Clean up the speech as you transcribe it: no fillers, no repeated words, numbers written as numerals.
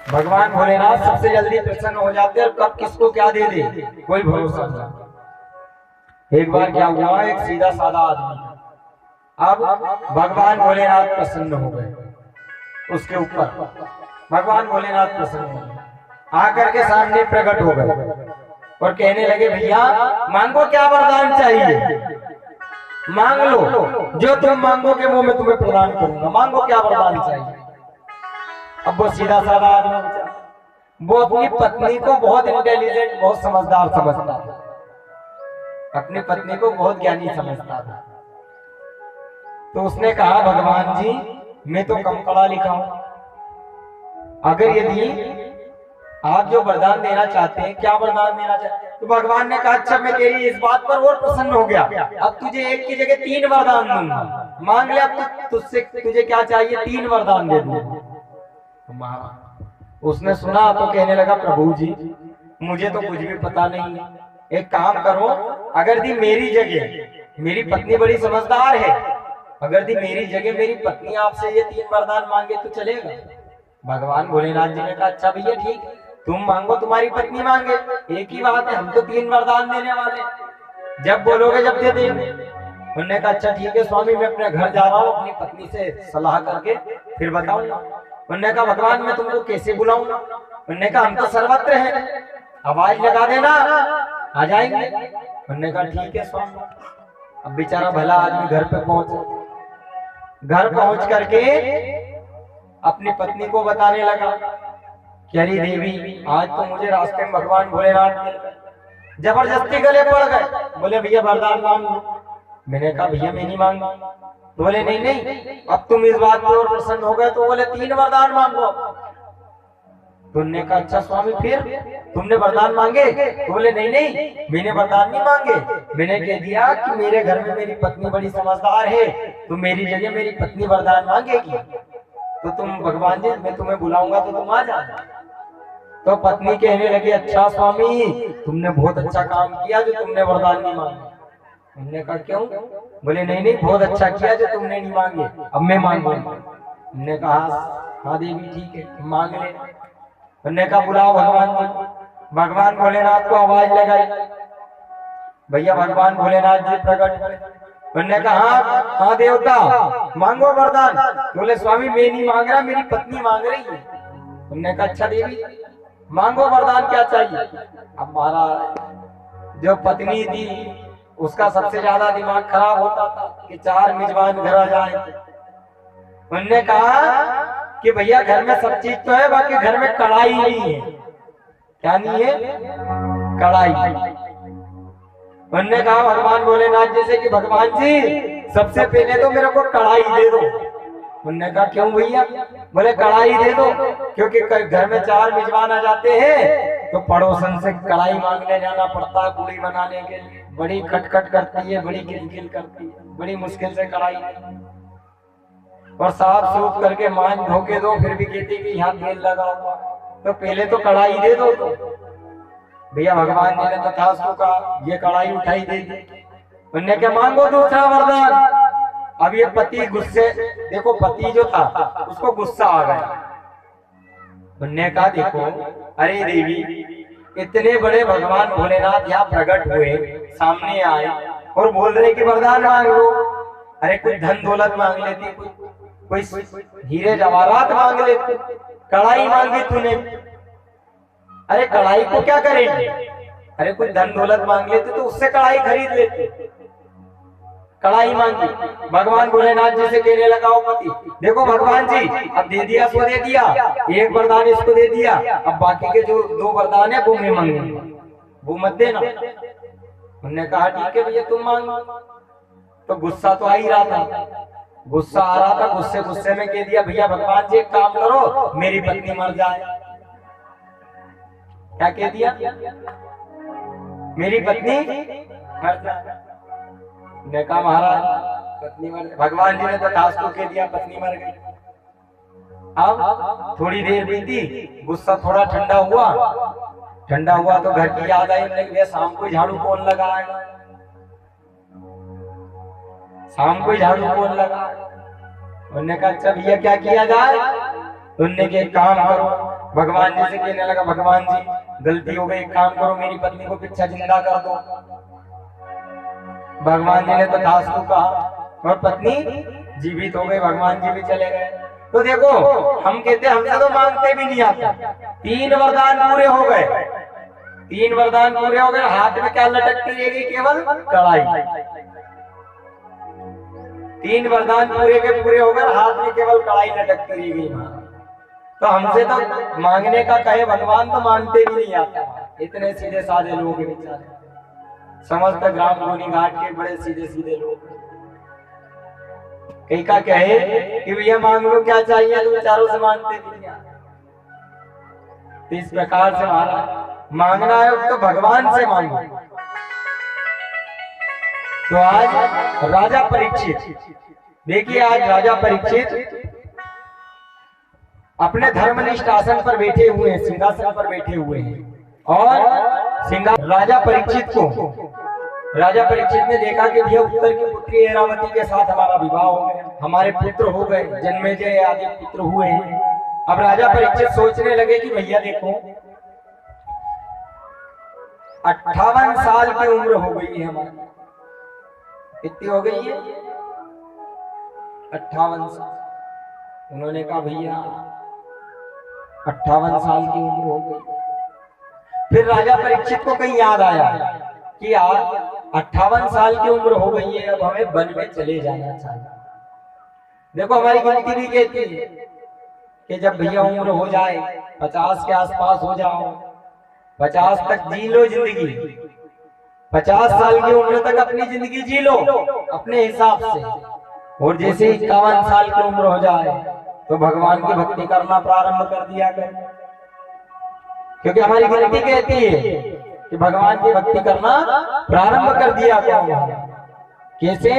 भगवान भोलेनाथ सबसे जल्दी प्रसन्न हो जाते हैं और कब किसको क्या दे दे कोई भरोसा नहीं। एक बार क्या हुआ, एक सीधा साधा आदमी था। अब भगवान भोलेनाथ प्रसन्न हो गए उसके ऊपर। भगवान भोलेनाथ प्रसन्न हो गए, आकर के सामने प्रकट हो गए और कहने लगे भैया मांगो क्या वरदान चाहिए, मांग लो जो तुम मांगोगे वो मैं तुम्हें प्रदान करूंगा, मांगो क्या वरदान चाहिए। अब वो सीधा साधा आदमी बेचारा, वो अपनी पत्नी को बहुत इंटेलिजेंट बहुत समझदार समझता था, अपनी पत्नी को बहुत ज्ञानी समझता था। तो उसने कहा भगवान जी मैं तो कम पढ़ा लिखा हूं, अगर यदि आप जो वरदान देना चाहते हैं, क्या वरदान देना चाहते हैं? तो भगवान ने कहा अच्छा मैं तेरी इस बात पर और प्रसन्न हो गया, अब तुझे एक की जगह 3 वरदान दूंगा, मांग ले अब तुझसे तुझे क्या चाहिए 3 वरदान दे दूंगा। उसने सुना तो कहने लगा प्रभु जी मुझे तो कुछ भी पता नहीं है, एक काम करो अगर दी मेरी जगह, मेरी पत्नी बड़ी समझदार है, अगर दी मेरी जगह मेरी पत्नी आपसे ये 3 वरदान मांगे तो चलेगा। भगवान भोलेनाथ जी ने कहा अच्छा भैया ठीक, तुम मांगो तुम्हारी पत्नी मांगे, एक ही बात है, हम तो 3 वरदान देने वाले, जब बोलोगे जब दे देंगे। उन्होंने कहा अच्छा ठीक है स्वामी मैं अपने घर जा रहा हूँ, अपनी पत्नी से सलाह करके फिर बताऊंगा। उन्होंने कहा भगवान मैं तुमको कैसे बुलाऊंगा? उन्होंने कहा हम तो सर्वत्र हैं, आवाज लगा देना आ जाएंगे। उन्होंने कहा ठीक है स्वामी। अब बेचारा भला आदमी घर पे पहुंचा, घर पहुंच करके अपनी पत्नी को बताने लगा कि अरे देवी आज तो मुझे रास्ते में भगवान भोलेनाथ मिल गए, जबरदस्ती गले पड़ गए, बोले भैया वरदान मांग लो। मैंने कहा भैया मैं नहीं मांगा, तो बोले नहीं नहीं अब तुम इस बात पर और प्रसन्न हो गए तो बोले 3 वरदान मांगो। तुमने कहा अच्छा स्वामी फिर तुमने वरदान मांगे? तो बोले नहीं नहीं मैंने वरदान नहीं मांगे, मैंने कह दिया कि मेरे घर में मेरी पत्नी बड़ी समझदार है, तो मेरी जगह मेरी पत्नी वरदान मांगेगी तो तुम भगवान जी मैं तुम्हें बुलाऊंगा तो तुम आ जाना। तो पत्नी कहने लगी अच्छा स्वामी तुमने बहुत अच्छा काम किया जो तुमने वरदान नहीं मांगे। हमने कहा क्यों? बोले नहीं नहीं बहुत अच्छा किया जो तुमने नहीं मांगे, अब मैं मांगूंगा। हमने कहा हाँ देवी ठीक है मांग ले। हमने कहा बुलाओ भगवान जी। भगवान भोलेनाथ को आवाज लगाई, भैया भगवान भोलेनाथ जी प्रकट हुए। उन्होंने कहा हाँ देवता मांगो वरदान। बोले स्वामी मैं नहीं मांग रहा, मेरी पत्नी मांग रही है। उन्होंने कहा अच्छा देवी मांगो वरदान क्या चाहिए। अब महाराज जो पत्नी थी उसका सबसे ज्यादा दिमाग खराब होता था कि 4 मेजबान घर आ जाए। उन्होंने कहा कि भैया घर में सब चीज तो है, बाकी घर में कढ़ाई नहीं है। क्या नहीं है? कढ़ाई। उन्होंने कहा भगवान भोलेनाथ जी से कि भगवान जी सबसे पहले तो मेरे को कढ़ाई दे दो। उन्होंने कहा क्यों भैया? बोले कढ़ाई दे दो क्योंकि घर में 4 मेजबान आ जाते हैं तो पड़ोसन से कढ़ाई मांगने जाना पड़ता है पूड़ी बनाने के लिए, बड़ी खटखट करती है, बड़ी गिलगिल करती है, बड़ी मुश्किल से कढ़ाई और साफ सूफ करके मान धो के दो, फिर भी कहती कि यहाँ तेल लगा हुआ, तो पहले तो कढ़ाई दे दो। तो भैया भगवान जी ने तथास्तु कहा, ये कढ़ाई उठाई दे दी। उन्होंने क्या मांगो दूसरा वरदान। अब ये पति गुस्से, देखो पति जो था उसको गुस्सा आ गया। उन्होंने कहा देखो अरे देवी इतने बड़े भगवान भोलेनाथ यहाँ प्रकट हुए, सामने आए और बोल रहे कि वरदान मांग लो। अरे कुछ धन दौलत मांग लेती, कोई हीरे जवाहरात मांग लेते, कढ़ाई मांगी तूने। अरे कढ़ाई को क्या करेंगे? अरे कुछ धन दौलत मांग लेते तो उससे कढ़ाई खरीद लेते। कढ़ाई मांगी, भगवान भोलेनाथ जी से कहने लगा वो पति देखो भगवान जी अब दे दिया सो दे दिया, एक वरदान इसको दे दिया, अब बाकी के जो 2 वरदान है वो मैं मांगूंगा, वो मत देना। उन्होंने कहा ठीक है भैया तुम मांगो। तो गुस्सा तो आ ही रहा था, गुस्सा आ रहा था, गुस्से गुस्से में कह दिया भैया भगवान जी एक काम करो मेरी पत्नी मर जाए। क्या कह दिया? मेरी पत्नी मर जाए। ने कहा महाराज पत्नी मर गई। भगवान जी ने तथास्तु कह दिया, पत्नी मर गई। अब थोड़ी देर बीती, गुस्सा थोड़ा ठंडा हुआ तो घर की याद आई, शाम को झाड़ू कौन लगाएगा, शाम को झाड़ू कौन लगाए। उन्होंने कहा अच्छा भैया क्या किया जाए? उनने के एक काम करो, भगवान जी से कहने लगा भगवान जी गलती हो गई, एक काम करो मेरी पत्नी को पिछा जिंदा कर दो। भगवान जी ने तो तथास्तु कहा और पत्नी जीवित हो गई, भगवान जी भी चले गए। तो देखो हम कहते हमसे तो मांगते भी नहीं आता, 3 वरदान पूरे हो गए, 3 वरदान पूरे हो गए, हाथ में क्या लटकती रहेगी? केवल कड़ाई। 3 वरदान पूरे के पूरे हो गए, हाथ में केवल कड़ाई लटकती रहेगी। तो हमसे तो मांगने का कहे भगवान तो मांगते भी नहीं आता, इतने सीधे साधे लोग हैं बेचारे, समस्त ग्राम गोनी घाट के बड़े सीधे सीधे लोग। कई का कहे कि भैया मांग लो क्या चाहिए, तो बेचारों से मांगते भी नहीं आता। तो इस प्रकार से महाराज मांगना है तो भगवान से मांगो। तो आज राजा परीक्षित, देखिए आज राजा परीक्षित अपने धर्मनिष्ठ आसन पर बैठे हुए हैं, सिंहासन पर बैठे हुए हैं। और राजा परीक्षित ने देखा कि भैया उत्तर की पुत्री ऐरावती के साथ हमारा विवाह हो गया, हमारे पुत्र हो गए, जन्मेजय आदि पुत्र हुए हैं। अब राजा परीक्षित सोचने लगे कि भैया देखो 58 साल की उम्र हो गई है हमारी, कितनी हो गई है? 58 साल। उन्होंने कहा भैया 58 साल की उम्र हो गई। फिर राजा परीक्षित को कहीं याद आया कि यार 58 साल की उम्र हो गई है, अब हमें वन में चले जाना चाहिए। देखो हमारी गिनती भी कहती है कि जब भैया उम्र हो जाए 50 के आसपास हो जाओ, 50 तक जी लो जिंदगी, 50 साल की उम्र तक अपनी जिंदगी जी लो अपने हिसाब से, और जैसे 51 साल की उम्र हो जाए तो भगवान की भक्ति करना प्रारंभ कर दिया कर। क्योंकि हमारी गिनती कहती है कि भगवान की भक्ति करना प्रारंभ कर दिया करो। कैसे?